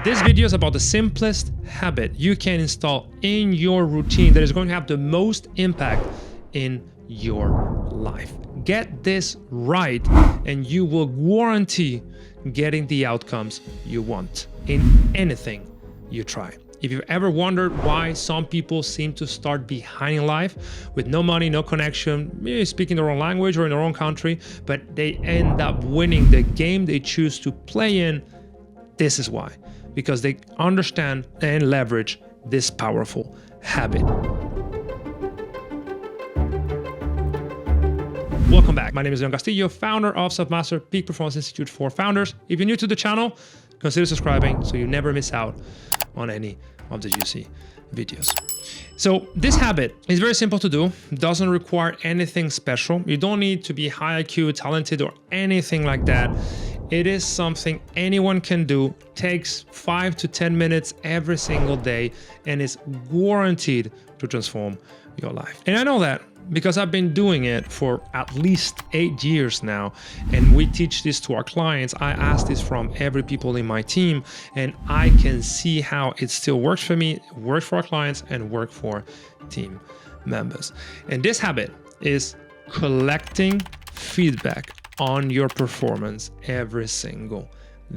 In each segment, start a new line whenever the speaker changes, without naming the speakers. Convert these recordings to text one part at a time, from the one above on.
This video is about the simplest habit you can install in your routine that is going to have the most impact in your life. Get this right and you will guarantee getting the outcomes you want in anything you try. If you've ever wondered why some people seem to start behind in life with no money, no connection, maybe speaking their own language or in their own country, but they end up winning the game they choose to play in, this is why. Because they understand and leverage this powerful habit. Welcome back. My name is Castillo, founder of Selfmastered, Peak Performance Institute for Founders. If you're new to the channel, consider subscribing so you never miss out on any of the juicy videos. So this habit is very simple to do, doesn't require anything special. You don't need to be high IQ, talented, or anything like that. It is something anyone can do, takes 5 to 10 minutes every single day, and is guaranteed to transform your life. And I know that because I've been doing it for at least 8 years now, and we teach this to our clients. I ask this from every people in my team, and I can see how it still works for me, works for our clients, and work for team members. And this habit is collecting feedback on your performance every single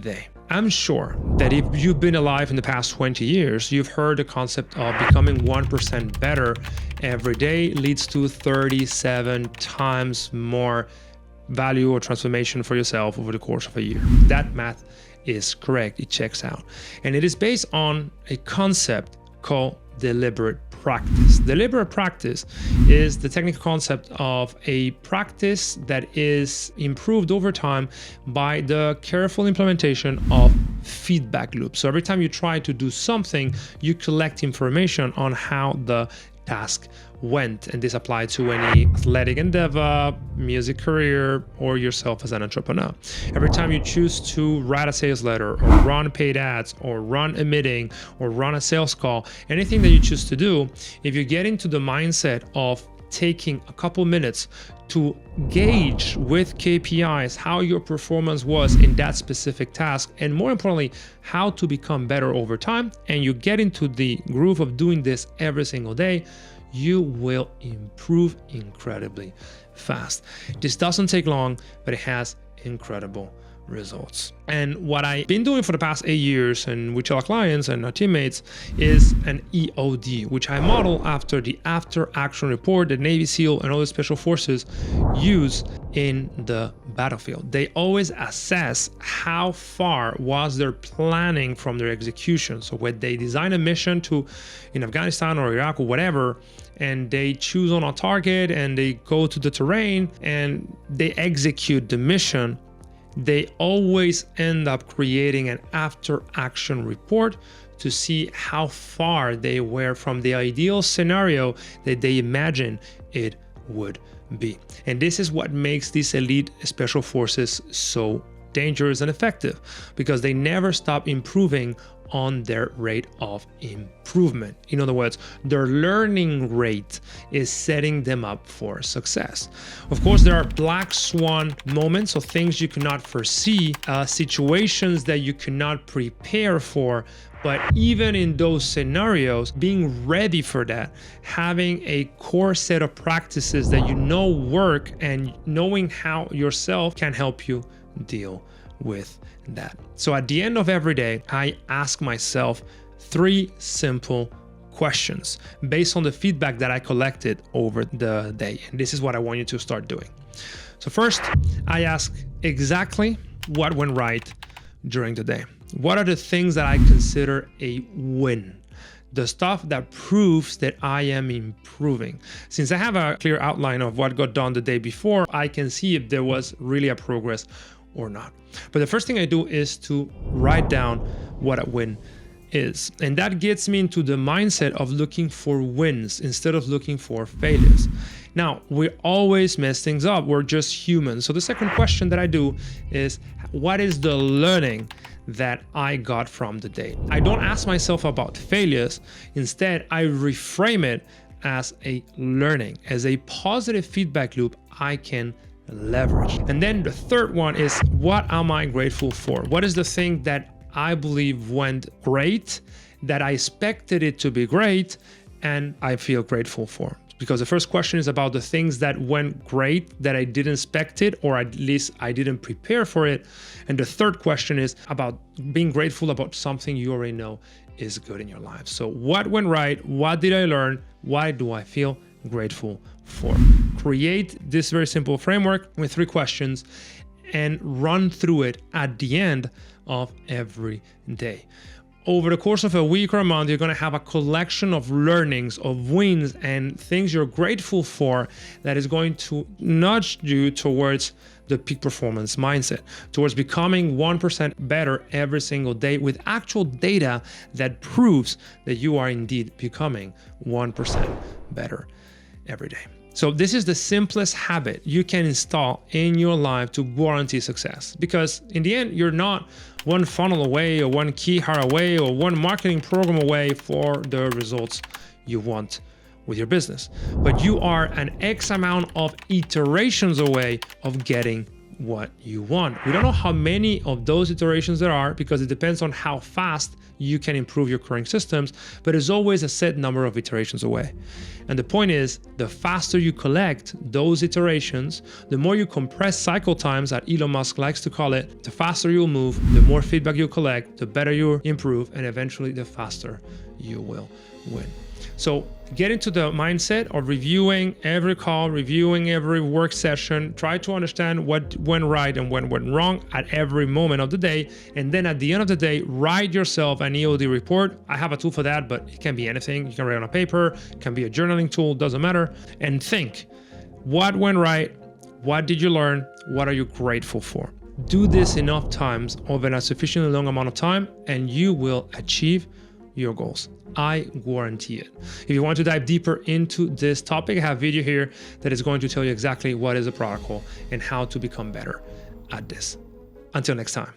day. I'm sure that if you've been alive in the past 20 years, you've heard the concept of becoming 1% better every day leads to 37 times more value or transformation for yourself over the course of a year. That math is correct. It checks out. And it is based on a concept called deliberate practice. Deliberate practice is the technical concept of a practice that is improved over time by the careful implementation of feedback loops. So every time you try to do something, you collect information on how the task went, and this applies to any athletic endeavor, music career, or yourself as an entrepreneur. Every time you choose to write a sales letter or run paid ads or run a meeting or run a sales call, anything that you choose to do, if you get into the mindset of taking a couple minutes to gauge with KPIs how your performance was in that specific task, and more importantly, how to become better over time, and you get into the groove of doing this every single day, you will improve incredibly fast. This doesn't take long, but it has incredible results. And what I've been doing for the past 8 years, and with our clients and our teammates, is an EOD, which I model after the after action report that Navy SEAL and other special forces use in the battlefield. They always assess how far was their planning from their execution. So when they design a mission in Afghanistan or Iraq or whatever, and they choose on a target and they go to the terrain and they execute the mission, they always end up creating an after action report to see how far they were from the ideal scenario that they imagine it would be. And this is what makes these elite special forces so dangerous and effective, because they never stop improving on their rate of improvement. In other words, their learning rate is setting them up for success. Of course, there are black swan moments, so things you cannot foresee, situations that you cannot prepare for. But even in those scenarios, being ready for that, having a core set of practices that you know work, and knowing how yourself can help you deal with that. So at the end of every day, I ask myself 3 simple questions based on the feedback that I collected over the day. And this is what I want you to start doing. So first, I ask exactly what went right during the day. What are the things that I consider a win? The stuff that proves that I am improving. Since I have a clear outline of what got done the day before, I can see if there was really a progress or not. But the first thing I do is to write down what a win is. And that gets me into the mindset of looking for wins instead of looking for failures. Now, we always mess things up. We're just humans. So the second question that I do is, what is the learning that I got from the day? I don't ask myself about failures. Instead, I reframe it as a learning, as a positive feedback loop I can leverage. And then the third one is, what am I grateful for? What is the thing that I believe went great, that I expected it to be great, and I feel grateful for. Because the first question is about the things that went great that I didn't expect it, or at least I didn't prepare for it. And the third question is about being grateful about something you already know is good in your life. So what went right? What did I learn? Why do I feel grateful for? Create this very simple framework with 3 questions and run through it at the end of every day. Over the course of a week or a month, you're going to have a collection of learnings, of wins, and things you're grateful for that is going to nudge you towards the peak performance mindset, towards becoming 1% better every single day with actual data that proves that you are indeed becoming 1% better every day. So this is the simplest habit you can install in your life to guarantee success. Because in the end, you're not one funnel away or one key hire away or one marketing program away for the results you want with your business. But you are an X amount of iterations away of getting what you want. We don't know how many of those iterations there are because it depends on how fast you can improve your current systems, but there's always a set number of iterations away. And the point is, the faster you collect those iterations, the more you compress cycle times, that Elon Musk likes to call it, the faster you'll move, the more feedback you collect, the better you improve, and eventually the faster you will win. So get into the mindset of reviewing every call, reviewing every work session, try to understand what went right and what went wrong at every moment of the day. And then at the end of the day, write yourself an EOD report. I have a tool for that, but it can be anything. You can write on a paper, it can be a journaling tool, doesn't matter. And think, what went right? What did you learn? What are you grateful for? Do this enough times over a sufficiently long amount of time, and you will achieve your goals. I guarantee it. If you want to dive deeper into this topic, I have a video here that is going to tell you exactly what is a protocol and how to become better at this. Until next time.